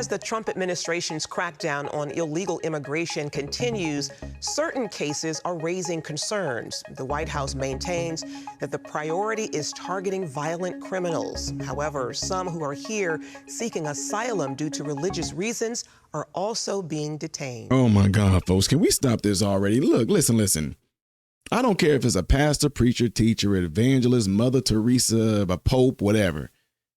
as the Trump administration's crackdown on illegal immigration continues, certain cases are raising concerns. The White House maintains that the priority is targeting violent criminals. However, some who are here seeking asylum due to religious reasons are also being detained. Oh my God, folks, can we stop this already? Look, listen. I don't care if it's a pastor, preacher, teacher, evangelist, Mother Teresa, a pope, whatever.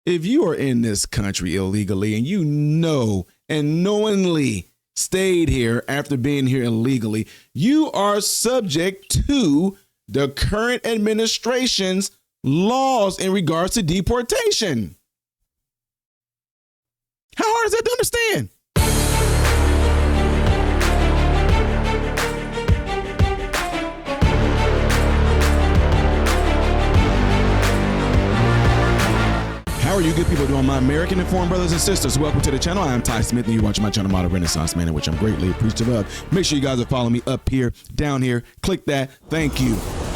If you are in this country illegally and you know and knowingly stayed here after being here illegally, you are subject to the current administration's laws in regards to deportation. How hard is that to understand? How are you good people doing, my American informed brothers and sisters? Welcome to the channel. I am Ty Smith and you watch my channel, Modern Renaissance Man, in which I'm greatly appreciative of. Make sure you guys are following me up here, down here. Click that. Thank you.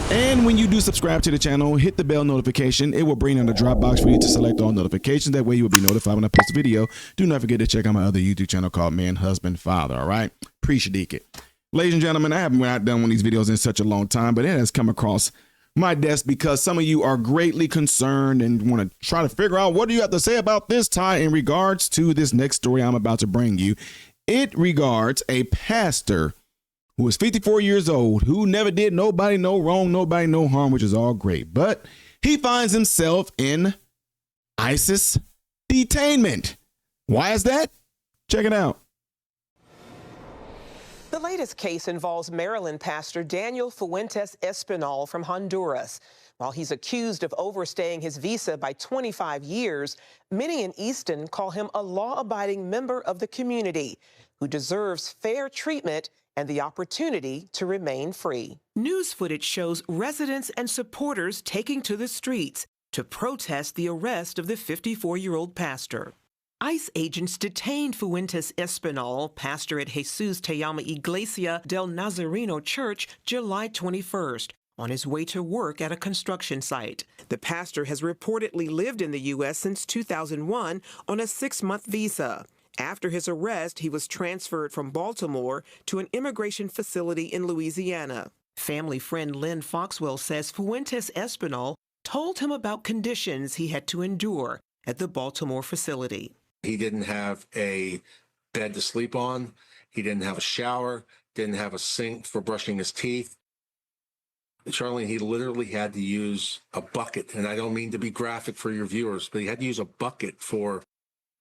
And when you do subscribe to the channel, hit the bell notification. It will bring on a drop box for you to select all notifications. That way you will be notified when I post a video. Do not forget to check out my other YouTube channel called Man, Husband, Father. All right? Appreciate it. Ladies and gentlemen, I haven't done one of these videos in such a long time, but it has come across my desk because some of you are greatly concerned and want to try to figure out what do you have to say about this, Ty, in regards to this next story I'm about to bring you. It regards a pastor who is 54 years old, who never did nobody no wrong, nobody no harm, which is all great. But he finds himself in ISIS detainment. Why is that? Check it out. The latest case involves Maryland pastor Daniel Fuentes Espinal from Honduras. While he's accused of overstaying his visa by 25 years, many in Easton call him a law-abiding member of the community who deserves fair treatment and the opportunity to remain free. News footage shows residents and supporters taking to the streets to protest the arrest of the 54-year-old pastor. ICE agents detained Fuentes Espinal, pastor at Jesus Te Llama Iglesia del Nazareno Church, July 21st, on his way to work at a construction site. The pastor has reportedly lived in the U.S. since 2001 on a 6-month visa. After his arrest, he was transferred from Baltimore to an immigration facility in Louisiana. Family friend Lynn Foxwell says Fuentes Espinal told him about conditions he had to endure at the Baltimore facility. He didn't have a bed to sleep on. He didn't have a shower, didn't have a sink for brushing his teeth. Charlene, he literally had to use a bucket. And I don't mean to be graphic for your viewers, but he had to use a bucket for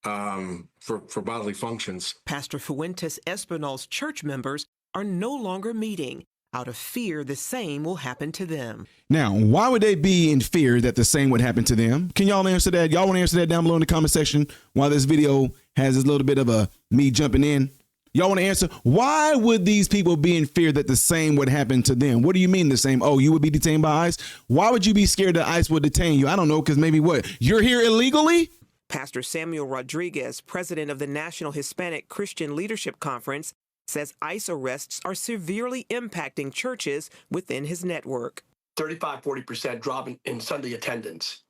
bodily functions. Pastor Fuentes Espinal's church members are no longer meeting out of fear the same will happen to them. Now, why would they be in fear that the same would happen to them? Can y'all answer that? Y'all want to answer that down below in the comment section while this video has this little bit of a me jumping in? Y'all want to answer? Why would these people be in fear that the same would happen to them? What do you mean the same? Oh, you would be detained by ICE? Why would you be scared that ICE would detain you? I don't know, because maybe what? You're here illegally? Pastor Samuel Rodriguez, president of the National Hispanic Christian Leadership Conference, says ICE arrests are severely impacting churches within his network. 35–40% drop in Sunday attendance.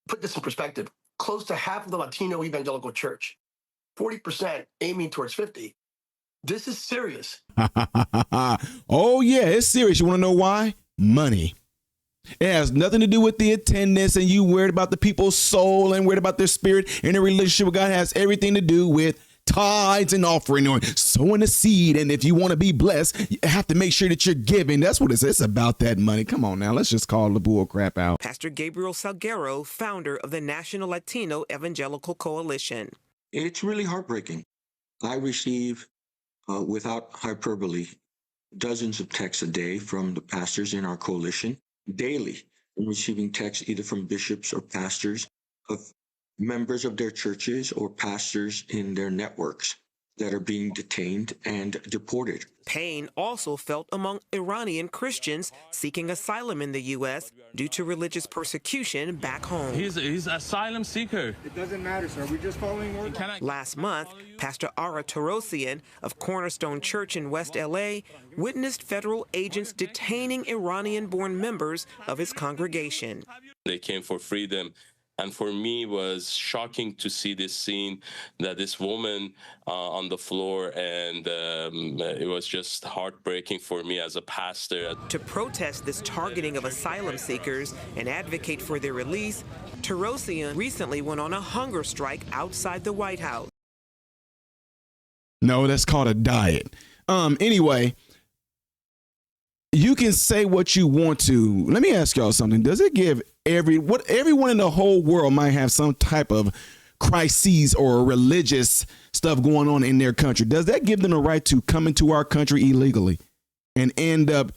Put this in perspective, close to half of the Latino evangelical church, 40% aiming towards 50. This is serious. Oh, yeah, it's serious. You want to know why? Money. It has nothing to do with the attendance and you worried about the people's soul and worried about their spirit and their relationship with God. It has everything to do with tithes and offering or sowing a seed. And if you want to be blessed, you have to make sure that you're giving. That's what it's about, that money. Come on now, let's just call the bull crap out. Pastor Gabriel Salguero, founder of the National Latino Evangelical Coalition. It's really heartbreaking. I receive, without hyperbole, dozens of texts a day from the pastors in our coalition. Daily, I'm receiving texts either from bishops or pastors of members of their churches or pastors in their networks that are being detained and deported. Pain also felt among Iranian Christians seeking asylum in the U.S. due to religious persecution back home. He's an asylum seeker. It doesn't matter, sir. We're just following orders. Last month, Pastor Ara Tarosian of Cornerstone Church in West L.A. witnessed federal agents detaining Iranian-born members of his congregation. They came for freedom. And for me, it was shocking to see this scene, that this woman on the floor, and it was just heartbreaking for me as a pastor. To protest this targeting of asylum seekers and advocate for their release, Terosian recently went on a hunger strike outside the White House. No, that's called a diet. Anyway, you can say what you want to. Let me ask y'all something. Does it give everyone in the whole world might have some type of crises or religious stuff going on in their country? Does that give them the right to come into our country illegally and end up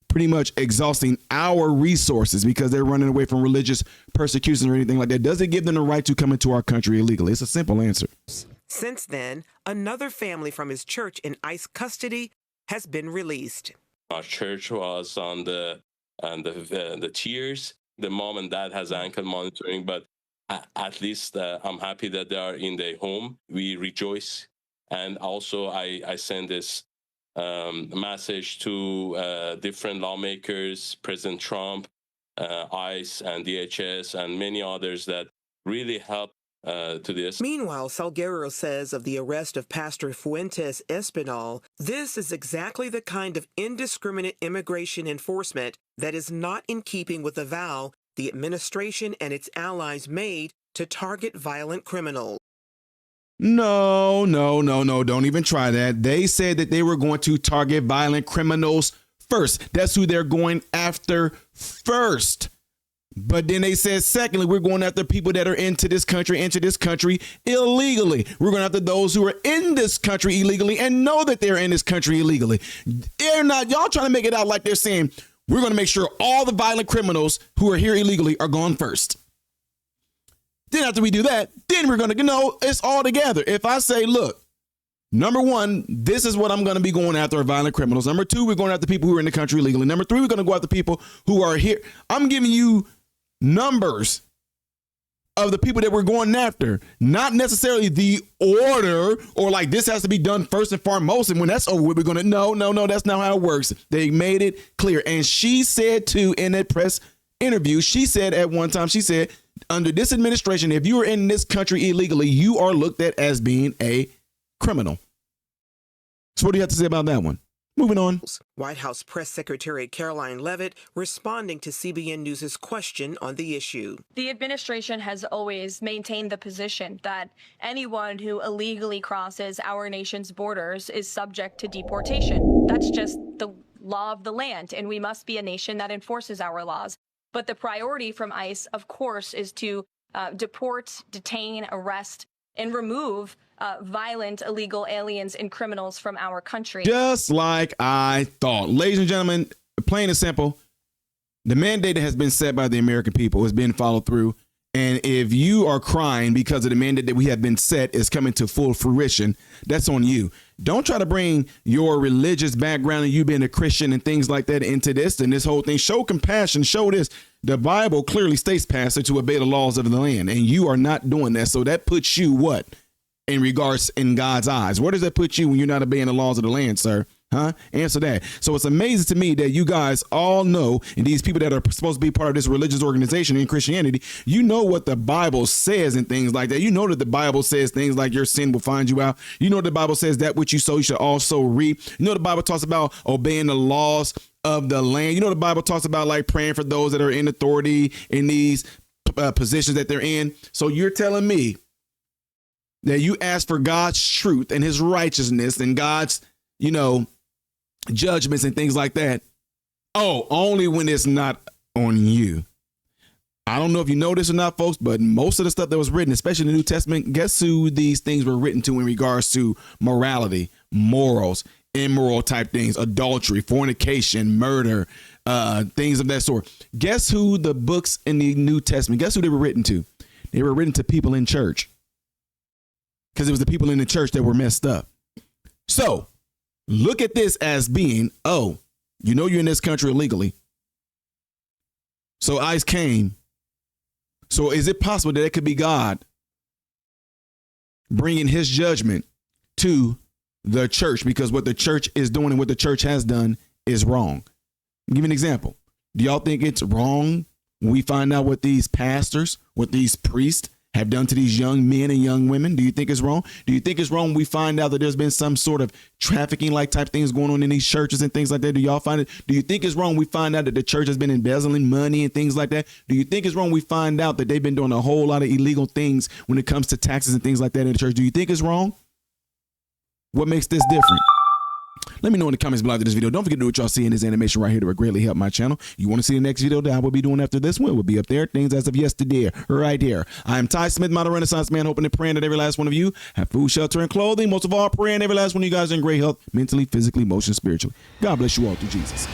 pretty much exhausting our resources because they're running away from religious persecution or anything like that? Does it give them the right to come into our country illegally? It's a simple answer. Since then, another family from his church in ICE custody has been released. Our church was on the tiers. The mom and dad has ankle monitoring, but at least I'm happy that they are in their home. We rejoice. And also I send this message to different lawmakers, President Trump, ICE and DHS, and many others that really help to this. Meanwhile, Salguero says of the arrest of Pastor Fuentes Espinal, this is exactly the kind of indiscriminate immigration enforcement that is not in keeping with the vow the administration and its allies made to target violent criminals. No, don't even try that. They said that they were going to target violent criminals first. That's who they're going after first. But then they said, secondly, we're going after people that are into this country illegally. We're going after those who are in this country illegally and know that they're in this country illegally. They're not, y'all trying to make it out like they're saying, we're going to make sure all the violent criminals who are here illegally are gone first. Then after we do that, then we're going to, it's all together. If I say, look, number one, this is what I'm going to be going after are violent criminals. Number two, we're going after people who are in the country illegally. Number three, we're going to go after people who are here. I'm giving you numbers of the people that we're going after, not necessarily the order or like this has to be done first and foremost. And when that's over, we're going to, no, that's not how it works. They made it clear. And she said too, in that press interview, she said at one time, she said, under this administration, if you are in this country illegally, you are looked at as being a criminal. So what do you have to say about that one? Moving on. White House Press Secretary Caroline Leavitt responding to CBN News' question on the issue. The administration has always maintained the position that anyone who illegally crosses our nation's borders is subject to deportation. That's just the law of the land, and we must be a nation that enforces our laws. But the priority from ICE, of course, is to deport, detain, arrest, and remove violent illegal aliens and criminals from our country. Just like I thought. Ladies and gentlemen, plain and simple, the mandate that has been set by the American people has been followed through. And if you are crying because of the mandate that we have been set is coming to full fruition, that's on you. Don't try to bring your religious background and you being a Christian and things like that into this and this whole thing. Show compassion. Show this. The Bible clearly states, Pastor, to obey the laws of the land, and you are not doing that. So that puts you what in regards in God's eyes? Where does that put you when you're not obeying the laws of the land, sir? Huh? Answer that. So it's amazing to me that you guys all know, and these people that are supposed to be part of this religious organization in Christianity, you know what the Bible says and things like that. You know that the Bible says things like your sin will find you out. You know the Bible says that which you sow, you should also reap. You know the Bible talks about obeying the laws of the land. You know the Bible talks about like praying for those that are in authority in these positions that they're in. So you're telling me that you ask for God's truth and his righteousness and God's, judgments and things like that. Oh, only when it's not on you. I don't know if you know this or not, folks, but most of the stuff that was written, especially in the New Testament, guess who these things were written to in regards to morality, morals, immoral type things, adultery, fornication, murder, things of that sort. Guess who the books in the New Testament, guess who they were written to? They were written to people in church. Because it was the people in the church that were messed up. So look at this as being, you're in this country illegally. So ICE came. So is it possible that it could be God bringing his judgment to the church because what the church is doing and what the church has done is wrong? I'll give you an example. Do y'all think it's wrong we find out what these pastors, what these priests have done to these young men and young women? Do you think it's wrong? Do you think it's wrong we find out that there's been some sort of trafficking like type things going on in these churches and things like that? Do y'all find it? Do you think it's wrong we find out that the church has been embezzling money and things like that? Do you think it's wrong we find out that they've been doing a whole lot of illegal things when it comes to taxes and things like that in the church? Do you think it's wrong? What makes this different? Let me know in the comments below this video. Don't forget to do what y'all see in this animation right here. It would greatly help my channel. You want to see the next video that I will be doing after this one? It will be up there. Things as of yesterday, right here. I am Ty Smith, model Renaissance man, hoping and praying that every last one of you have food, shelter, and clothing. Most of all, praying every last one of you guys are in great health, mentally, physically, emotionally, spiritually. God bless you all through Jesus.